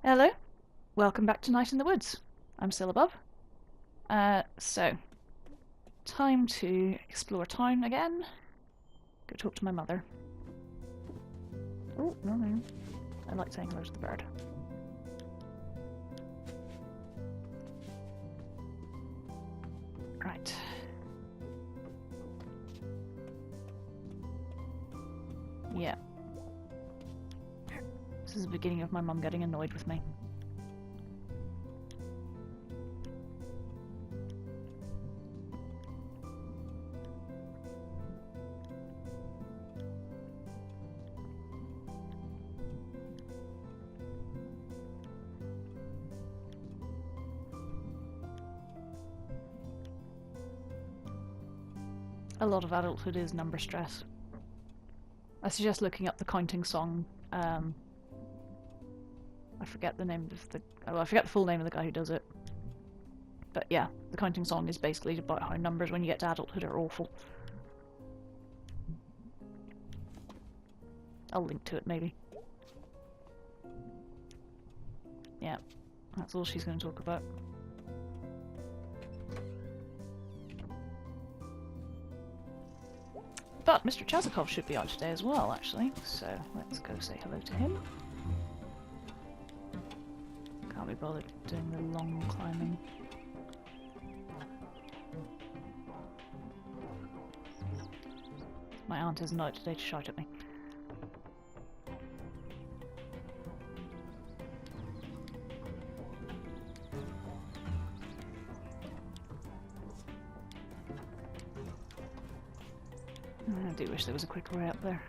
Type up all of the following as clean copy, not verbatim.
Hello, welcome back to Night in the Woods. I'm J-Sillabub. So, time to explore town again. Go talk to my mother. Oh, no. I like saying hello to the bird. Right. Yeah. This is the beginning of my mum getting annoyed with me. A lot of adulthood is number stress. I suggest looking up the counting song. I forget the name of the... Oh, I forget the full name of the guy who does it. But yeah, the counting song is basically about how numbers when you get to adulthood are awful. I'll link to it maybe. Yeah, that's all she's going to talk about. But Mr. Chazakov should be out today as well, actually, so let's go say hello to him. Can't be bothered doing the long climbing. My aunt isn't out today to shout at me. I do wish there was a quicker way up there.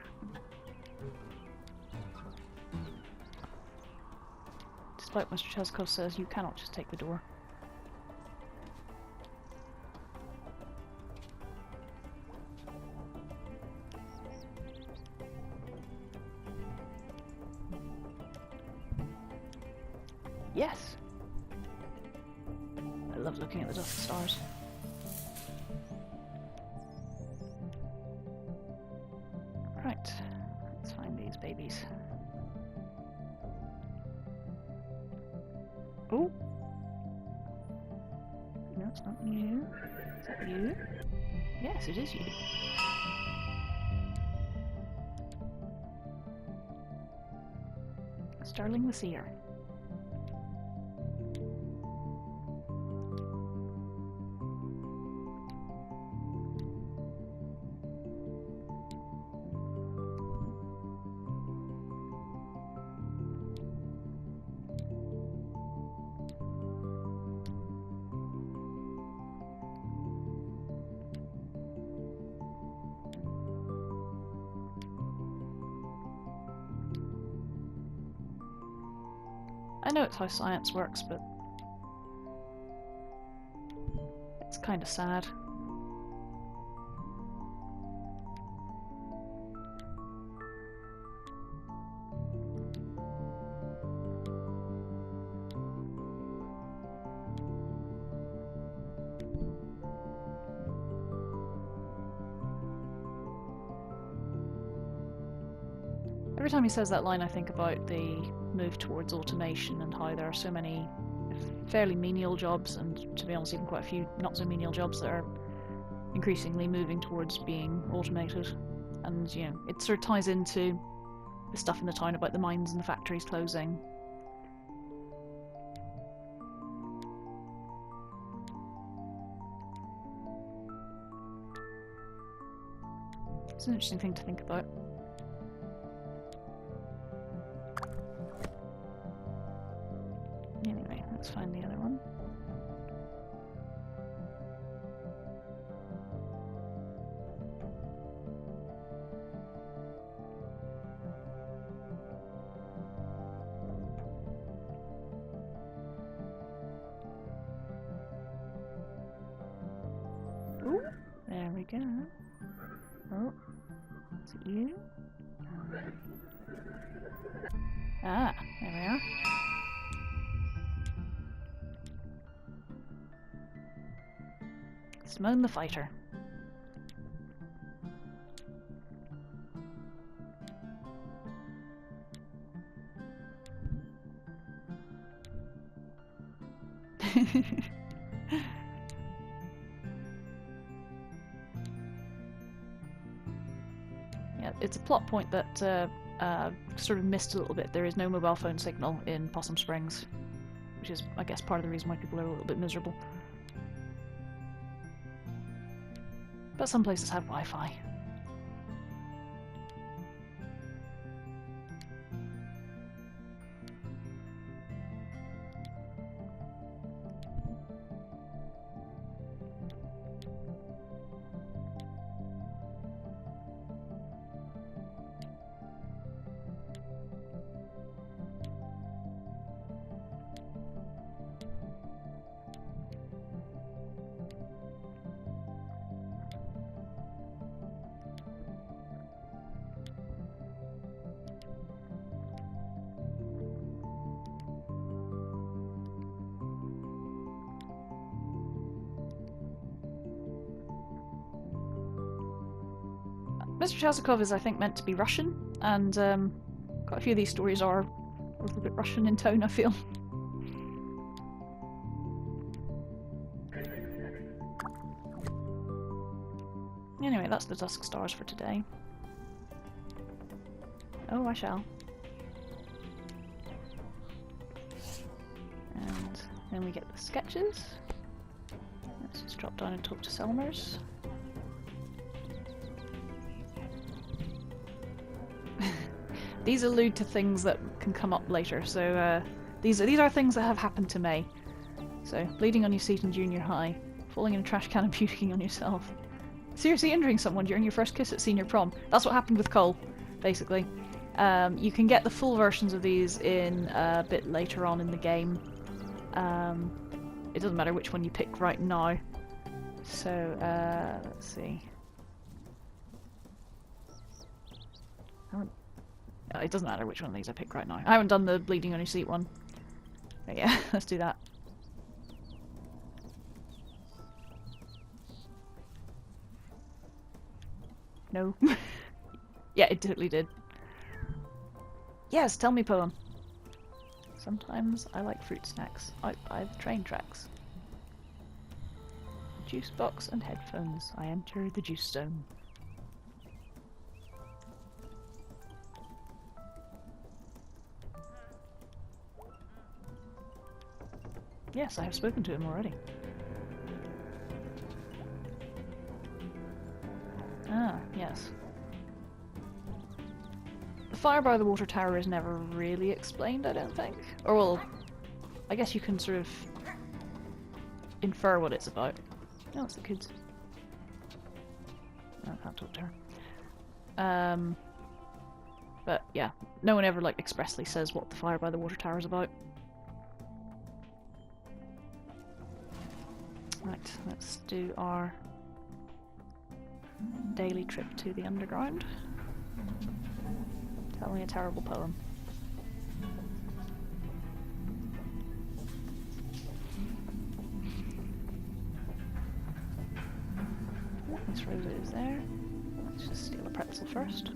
Despite Mr. Chazakov says you cannot just take the door. Yes! I love looking at the Tusk Stars. Right, let's find these babies. Oh! No, it's not you. Is that you? Yes, it is you. Sterling the Seer. I know it's how science works, but it's kind of sad. Every time he says that line, I think about the move towards automation and how there are so many fairly menial jobs, and to be honest, even quite a few not so menial jobs that are increasingly moving towards being automated. And, you know, it sort of ties into the stuff in the town about the mines and the factories closing. It's an interesting thing to think about. Anyway, let's find the other one. Ooh, there we go. Oh, is it you? Ah, there we are. Simone the Fighter. Yeah, it's a plot point that sort of missed a little bit. There is no mobile phone signal in Possum Springs, which is, I guess, part of the reason why people are a little bit miserable. But some places have Wi-Fi. Mr. Chazakov is, I think, meant to be Russian, and quite a few of these stories are a little bit Russian in tone, I feel. Anyway, that's the Tusk Stars for today. Oh, I shall. And then we get the sketches. Let's just drop down and talk to Selmers. These allude to things that can come up later, so these are things that have happened to May. So, bleeding on your seat in junior high, falling in a trash can and puking on yourself, seriously injuring someone during your first kiss at senior prom. That's what happened with Cole, basically. You can get the full versions of these in a bit later on in the game. It doesn't matter which one you pick right now. So, let's see. It doesn't matter which one of these I pick right now. I haven't done the bleeding on your seat one. But yeah, let's do that. No. Yeah, it totally did. Yes, tell me poem. Sometimes I like fruit snacks outside the train tracks. Juice box and headphones. I enter the juice stone. Yes, I have spoken to him already. Ah, yes. The fire by the water tower is never really explained, I don't think. Or, well, I guess you can sort of infer what it's about. No, it's the kids. No, I can't talk to her. But yeah, no one ever like expressly says what the fire by the water tower is about. Right, let's do our daily trip to the underground. Tell me a terrible poem. Miss Rosa is there. Let's just steal a pretzel first.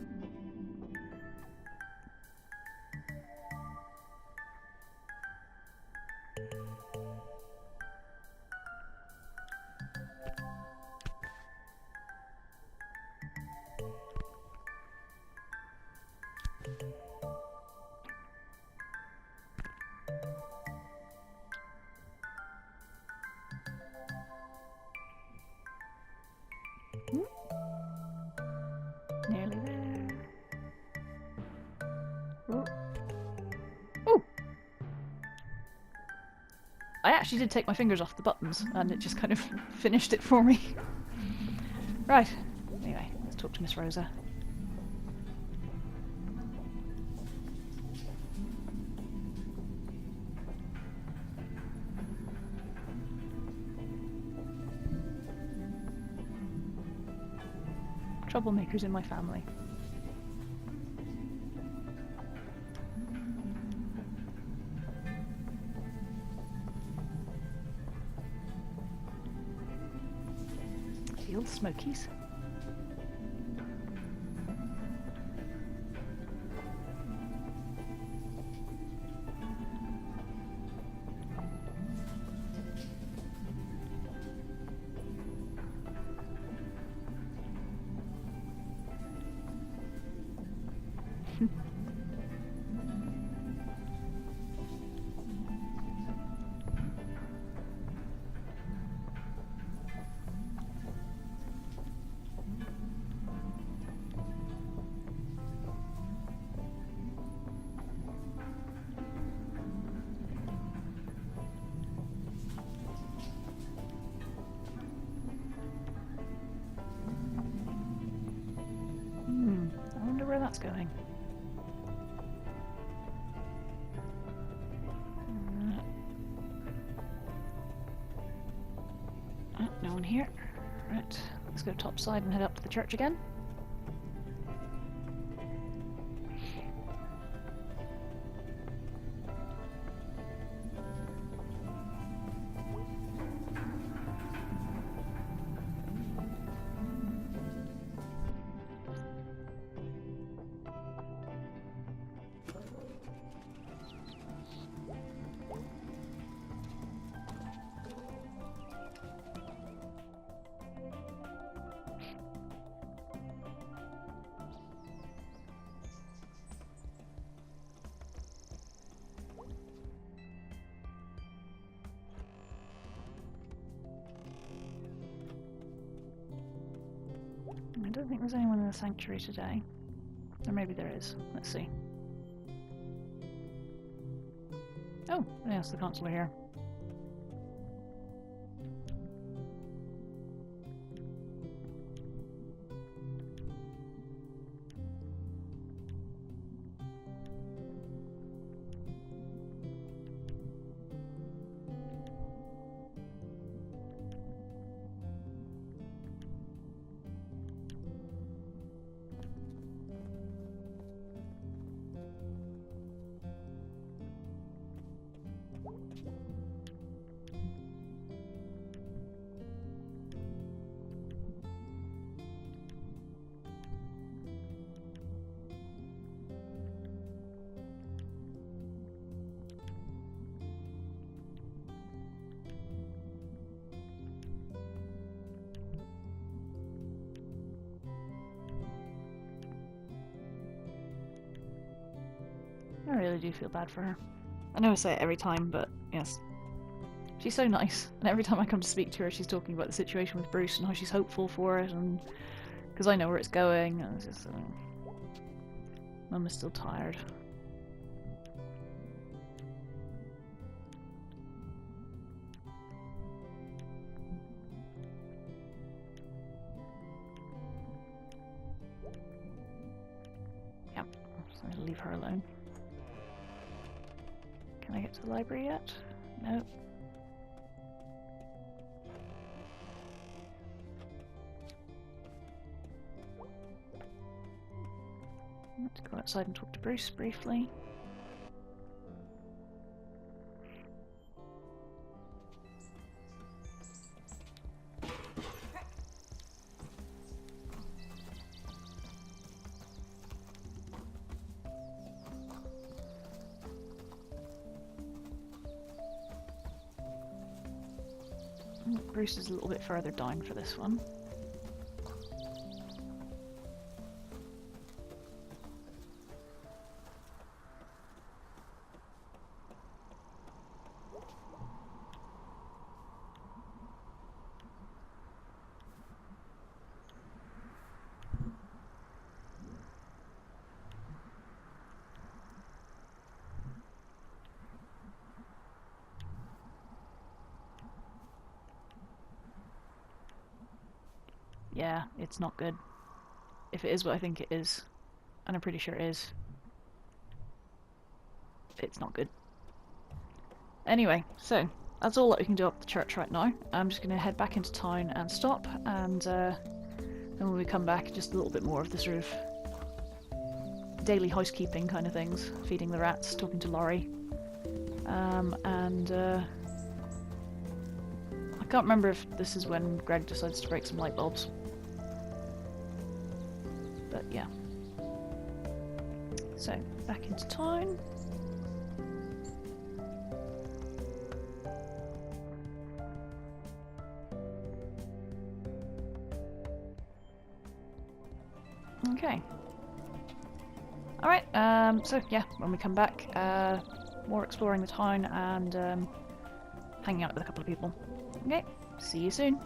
Nearly there. Oh. Oh! I actually did take my fingers off the buttons and it just kind of finished it for me. Right. Anyway, let's talk to Miss Rosa. Troublemakers in my family. The old Smokies. I wonder where that's going. No one here. Right, let's go topside and head up to the church again. I don't think there's anyone in the sanctuary today. Or maybe there is. Let's see. Oh, yes, the consular here. I really do feel bad for her. I know I say it every time, but yes. She's so nice, and every time I come to speak to her she's talking about the situation with Bruce and how she's hopeful for it, and because I know where it's going, and it's just... Mum is still tired. Yep, so I'll leave her alone. Can I get to the library yet? No. Let's go outside and talk to Bruce briefly. Bruce is a little bit further down for this one. Yeah, it's not good. If it is what I think it is, and I'm pretty sure it is, it's not good. Anyway, so that's all that we can do up the church right now. I'm just going to head back into town and stop, and then when we come back, just a little bit more of the sort of daily housekeeping kind of things, feeding the rats, talking to Laurie, and I can't remember if this is when Greg decides to break some light bulbs. But yeah. So, back into town. Okay. Alright, so yeah, when we come back, more exploring the town and hanging out with a couple of people. Okay, see you soon.